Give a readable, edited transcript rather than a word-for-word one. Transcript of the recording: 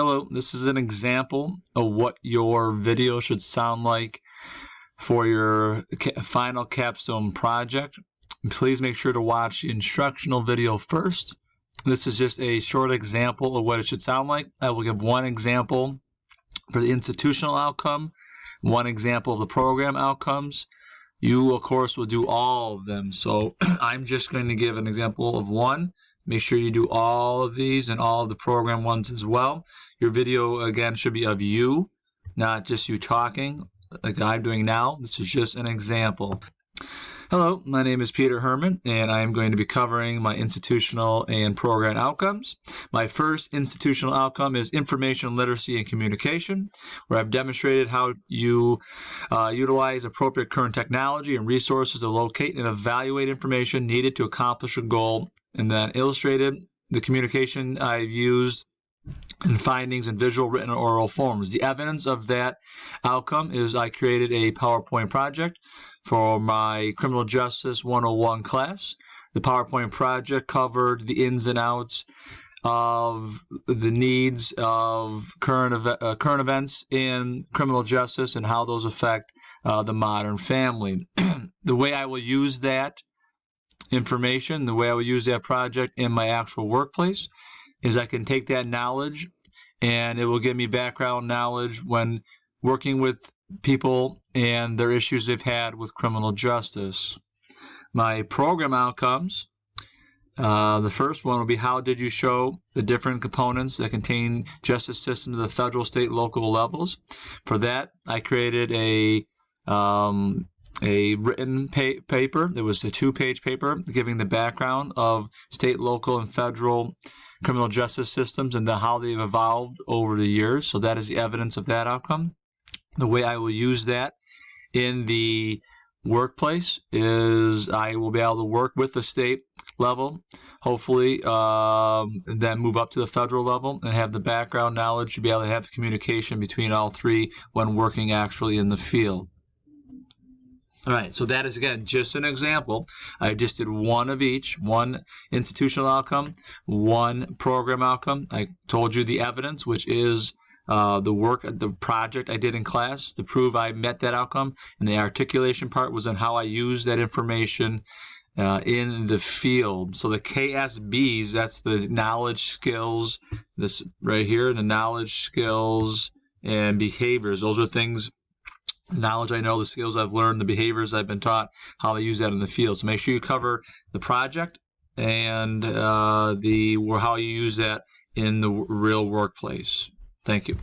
Hello, this is an example of what your video should sound like for your final capstone project. Please make sure to watch the instructional video first. This is just a short example of what it should sound like. I will give one example for the institutional outcome, one example of the program outcomes. You, of course, will do all of them. So I'm just going to give an example of one. Make sure you do all of these and all of the program ones as well. Your video, again, should be of you, not just you talking like I'm doing now. This is just an example. Hello, my name is Peter Herman, and I am going to be covering my institutional and program outcomes. My first institutional outcome is information literacy and communication, where I've demonstrated how you utilize appropriate current technology and resources to locate and evaluate information needed to accomplish a goal, and then illustrated the communication I've used and findings in visual, written, and oral forms. The evidence of that outcome is I created a PowerPoint project for my Criminal Justice 101 class. The PowerPoint project covered the ins and outs of the needs of current events in criminal justice and how those affect the modern family. The way I will use that information, the way I will use that project in my actual workplace is I can take that knowledge and it will give me background knowledge when working with people and their issues they've had with criminal justice. My program outcomes, the first one will be how did you show the different components that contain justice systems at the federal, state, local levels. For that, I created a written paper. It was a 2-page paper giving the background of state, local, and federal criminal justice systems and how they've evolved over the years. So that is the evidence of that outcome. The way I will use that in the workplace is I will be able to work with the state level, hopefully, then move up to the federal level and have the background knowledge to be able to have the communication between all three when working actually in the field. All right, so that is, again, just an example. I just did one of each, one institutional outcome, one program outcome. I told you the evidence, which is the project I did in class to prove I met that outcome. And the articulation part was on how I use that information in the field. So the KSBs, that's the knowledge, skills, this right here, the knowledge, skills, and behaviors. Those are things, the knowledge I know, the skills I've learned, the behaviors I've been taught, how I use that in the field. So make sure you cover the project and how you use that in the real workplace. Thank you.